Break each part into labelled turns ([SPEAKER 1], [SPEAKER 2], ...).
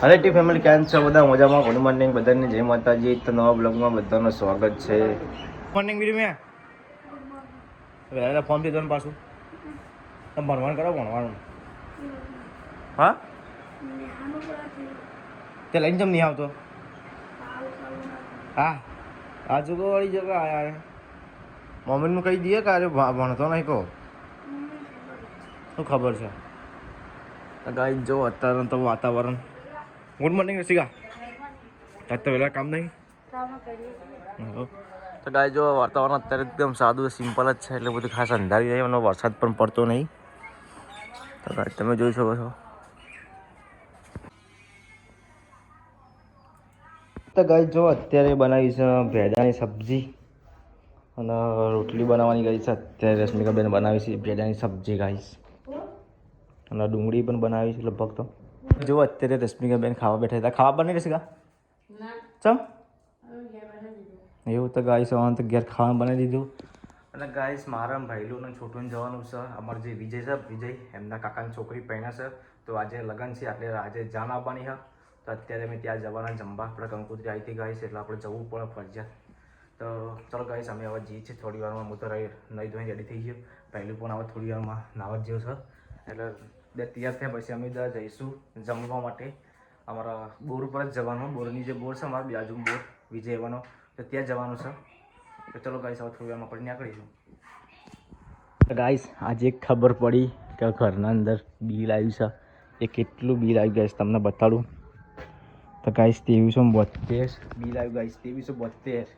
[SPEAKER 1] અરે T family કેમ છો બધા મજામાં? ગુડ મોર્નિંગ બધાને, જય માતાજી. તો નવા બ્લોગમાં બધાનું સ્વાગત છે. મોર્નિંગ વિડીયો મેં ફોન થી દોન પાછું તમે ભણવાનું કરો, ભણવાનું હા તે લઈને જમ નહીં આવતો. હા આજુ વાળી જગ્યા આયા મમ્મીનું કહી દઈએ કે અરે ભણતો નહીં કહો શું ખબર છે. ગાઈ જો અત્યારે તો વાતાવરણ. Good morning Rasika. આજ તો વહેલા કામ નહીં તો ગાય જો વાતાવરણ અત્યારે એકદમ સાદું સિમ્પલ જ છે, એટલે બધું ખાસ અંધારી રહી અને વરસાદ પણ પડતો નહીં. તો ગાય તમે જોઈ શકો છો. તો ગાય જો અત્યારે બનાવી છે ભેંડાની સબ્જી અને રોટલી બનાવવાની ગઈ છે. અત્યારે રશ્મિકાબેન બનાવી છે ભેંડાની સબ્જી ગાઈસ, અને ડુંગળી પણ બનાવી છે લગભગ. તો જો અત્યારે રશ્મિકાબેન ખાવા બેઠા હતા. ખાવા બની રશ્મિકા ચમ એવું? તો ગાઈસ આવવાનું તો ઘેર ખાવાનું બનાવી દીધું. અને ગાઈસ મારા ભાઈલું અને છોટું જવાનું છે. અમારે જે વિજય છે, વિજય એમના કાકાની છોકરી પહેણા છે, તો આજે લગ્ન છે એટલે આજે જાન આવવાની છે. તો અત્યારે અમે ત્યાં જવાના જમવા. આપણે કંકોત્રી આવી હતી ગાઈસ, એટલે આપણે જવું પડે ફરજિયાત. તો ચાલો ગાઈસ અમે હવે જઈએ છીએ થોડી વારમાં. હું તો નહીં ધોઈને રેડી થઈ ગયો. પહેલું પણ હવે થોડી વારમાં નાવા જ જેવું છે, એટલે બે તૈયાર થયા પછી અમે બધા જઈશું જમવા માટે. અમારા બોર ઉપર જ જવાનું. બોરની જે બોર છે અમારા બાજુ બોર વિજય એવાનો, તો ત્યાં જવાનું છે. તો ચલો ગાઈસ હવે થોડી વારમાં પડી નીકળીશું. ગાઈસ આજે એક ખબર પડી કે ઘરના અંદર બિલ આવ્યું છે. એ કેટલું બિલ આવ્યું ગાઈસ તમને બતાડું. તો ગાઈસ 2372 બિલ આવ્યું ગાઈસ, 2372.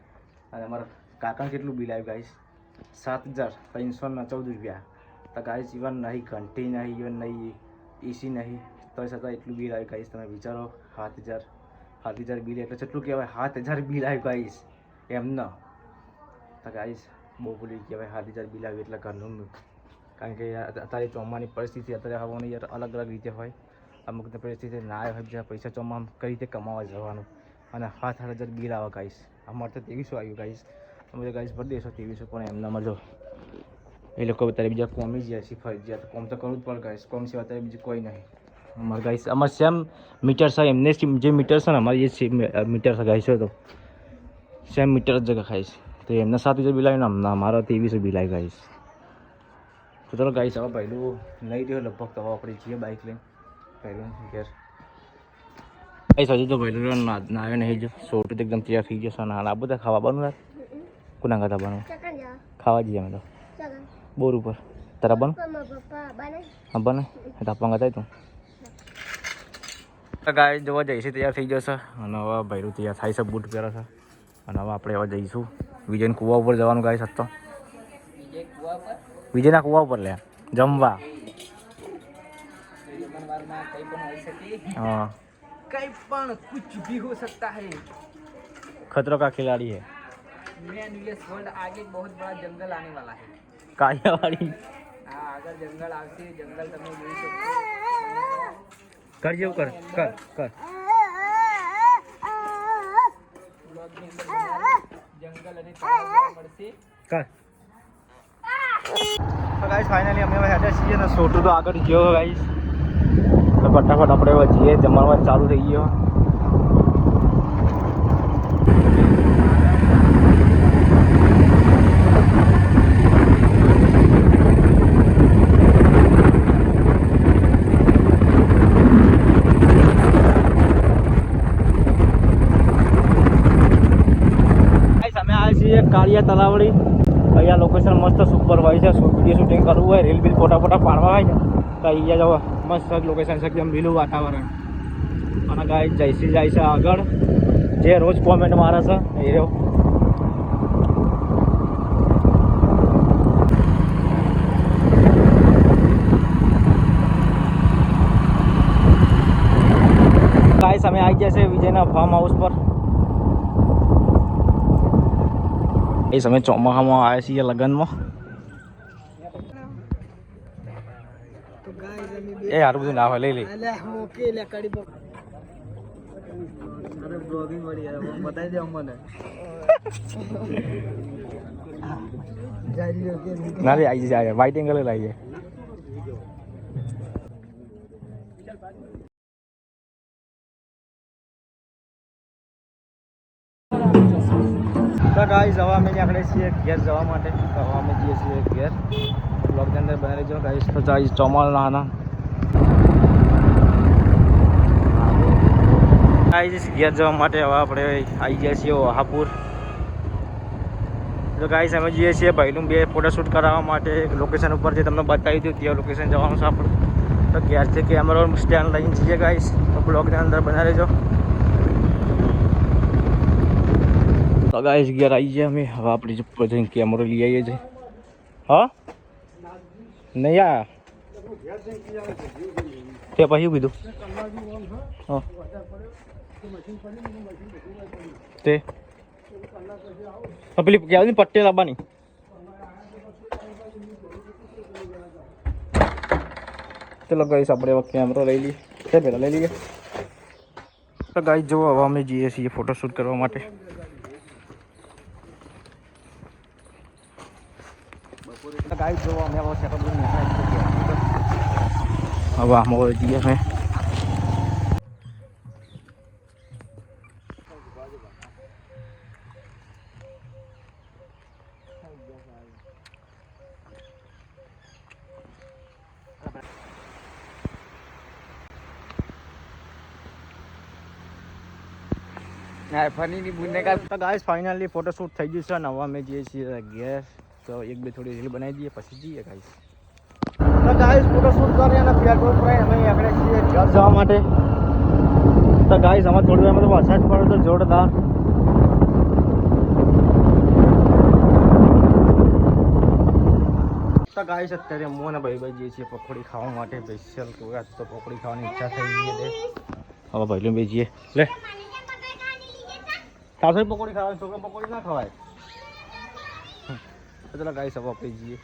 [SPEAKER 1] અને અમારા કાકા કેટલું બિલ આવ્યું ગાઈસ? 7314 રૂપિયા. તો ગાઈસ ઇવન નહીં ઘંટી નહીં, ઇવન નહીં એસી નહીં, તો છતાં એટલું બિલ આવ્યું ગાઈસ. તમે વિચારો 7000 બિલ એટલે કેટલું કહેવાય? 7000 બિલ આવ્યું ગાઈસ એમનો. તો ગાઈસ બહુ ભૂલી કહેવાય 7000 બિલ આવ્યું એટલે ઘરનું. કારણ કે અત્યારે ચોમાની પરિસ્થિતિ અત્યારે હવાની યાર અલગ અલગ રીતે હોય. અમુક પરિસ્થિતિ ના આવે હોય, જ્યાં પૈસા ચોમામાં કઈ રીતે કમાવા જવાનું, અને 7000 બિલ આવે ગાઈસ. અમારે તો 2300 આવ્યું ગાઈસ. અમે તો ગાઈસ ભરી દઈશું 2300, પણ એમનામાં જો એ લોકો અત્યારે બીજા કોમી જાય છે ફરજિયાત. કોમ તો કરવું જ પડે ગાઈસ, કોમ સિવાય અત્યારે બીજું કોઈ નહીં. અમારે ગાઈસ અમારે સેમ મીટર છે. એમને જે મીટર છે ને અમારી જે મીટર છે ગાઈસ, તો સેમ મીટર જ જગ્યા ખાઈશ. તો એમને 7000 બિલ આવ્યું ને અમારા 2300 બિલ આવી ગાઈસ. તો ચલો ગાઈસ હવે પહેલું નહીં રહ્યો લગભગ, તો આપણે જઈએ બાઇક લઈને પહેલું ઘેર. ગાઈસ હજુ તો પહેલું નાયો નહીં, જો છોટું એકદમ તૈયાર થઈ ગયો છે. ના આ બધા ખાવા બનવું યાર કોના ખાતા બનવું? ખાવા જઈએ અમે તો બોર ઉપર. તારા બન હા બને તાપવા ગતા તું. ગાય જોવા જઈશે તૈયાર થઈ જશે. અને હવે ભૈરું તૈયાર થાય છે, બૂટ પહેરે છે. અને હવે આપણે હવે જઈશું વિજયના કૂવા ઉપર જવાનું ગાય સત્તો. વિજયના કૂવા ઉપર લે જમવા. हाँ
[SPEAKER 2] कहीं पण कुछ भी हो सकता है.
[SPEAKER 1] खतरों का खिलाड़ी है.
[SPEAKER 2] मैन यूएस वर्ल्ड आगे बहुत बड़ा जंगल आने वाला है.
[SPEAKER 1] कालियावाड़ी
[SPEAKER 2] हाँ अगर जंगल આવશે, जंगल તમે જોઈ શકો.
[SPEAKER 1] कर जेव कर कर कर
[SPEAKER 2] જંગલ અને તળાવ મળશે.
[SPEAKER 1] कर. તો ગાઈસ ફાઇનલી અમે હેડે છીએ ને છોટું તો આગળ ગયો ગાઈસ. તો ફટાફટ આપણે હવે જઈએ. જમવાનું ચાલુ થઈ ગયો. અમે આવ્યા છીએ કાળિયા તલાવડી. અહીંયા લોકેશન મસ્ત સુપર હોય છે. વિડીયો શૂટિંગ કરવું હોય, રીલ બીલ ફોટા પાડવા હોય ને, તો અહીંયા જવા મસ્ત લોકેશન છે, એકદમ લીલું વાતાવરણ. અને ગાય જયસી જાય છે આગળ, જે રોજ કોમેન્ટ મારે છે એ રહ્યો. ગાઈસ અમે આવી ગયા છે વિજયના ફાર્મ હાઉસ પર. એ સમય ચોમાસામાં આવ્યા છીએ લગ્નમાં. એ હારું બધું ના હોય લઈ લે.
[SPEAKER 2] બતાવી દે અમને.
[SPEAKER 1] ના રે આવી જાય વ્હાઇટ એંગલ આવી જાય. તો ગાઈસ હવે અમે નીકળે છીએ ઘેર જવા માટે. તો હવે અમે જઈએ છીએ ઘેર. બ્લોગની અંદર બની રહેજો ગાઈસ. તો ગાઈસ ચોમાલ નાના ગાઈસ ઘેર જવા માટે હવે આપણે આવી ગયા છીએ વહાપુર. તો ગાઈસ અમે જઈએ છીએ ભાઈનું બે ફોટોશૂટ કરાવવા માટે એક લોકેશન ઉપર જે તમને બતાવી દીધું ત્યાં લોકેશન જવાનું છે આપણે. તો ઘેરથી કેમેરો સ્ટેન્ડ લઈને જઈએ ગાઈસ. તો બ્લોગની અંદર બના રહેજો. તો ગાઈસ ઘેર આવી ગયા અમે. હવે આપણે ઉપર જઈને કેમેરો લઈ આવીએ છીએ. હા નહીં આ તે પછી કીધું હા તે પેલી કહેવાય પટ્ટી લાવવાની. ચલો ગાઈસ આપણે હવે કેમેરો લઈ લઈએ. તે પહેલાં લઈ લઈએ. તો ગાઈસ જુઓ હવે અમે જઈએ છીએ ફોટોશૂટ કરવા માટે. ગાઈસ જુઓ અમે હવે સેટઅપ લઈને હવે આમ જઈએ અમે.
[SPEAKER 2] ફની બુને કા
[SPEAKER 1] તો ગાઈસ ફાઇનલી ફોટોશૂટ થઈ ગયું છે અને હવે અમે જઈએ છીએ ઘેર. તો એક બે થોડી રીલ બનાવી દઈએ પછી જઈએ ગાઈસ. તો ગાઈસ ફોટોશૂટ કરી અને પેટ્રોલ પર અમે આપણે છીએ ઘર જવા માટે. તો ગાઈસ અમે થોડી વારમાં તો વરસાદ પડ્યો તો જોરદાર. તો ગાઈસ અત્યારે હું અને ભાઈ જઈએ છીએ પકોડી ખાવા માટે સ્પેશિયલ. કોઈ આજ તો પકોડી ખાવાની ઈચ્છા થઈ ગઈ છે. હવે ભાઈ લઈને જઈએ. લે સાસરી પકોડી ખાવાની, છોકરા પકોડી ના ખવાય. ચલો ગાઈસ હવે આપણે જઈએ.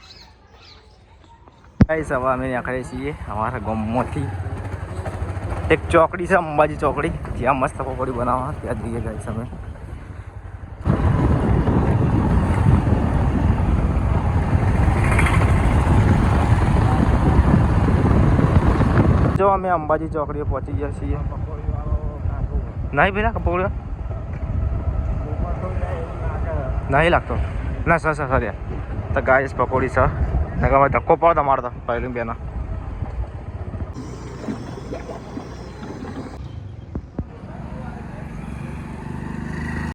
[SPEAKER 1] ગાઈસ હવે અમે નીકળીએ છીએ અમારા ગામમાંથી. એક ચોકડી છે અંબાજી ચોકડી, જ્યાં મસ્ત પકોડી બનાવવા ત્યાં જઈએ ગાઈસ અમે. જો અમે અંબાજી ચોકડીએ પહોંચી ગયા છીએ. નહીં પેલા પકોડી નહીં લાગતો ના સર સર તો ગાઈસ પકોડી સર ધક્કો પડતો મારતો પહેલું બેના.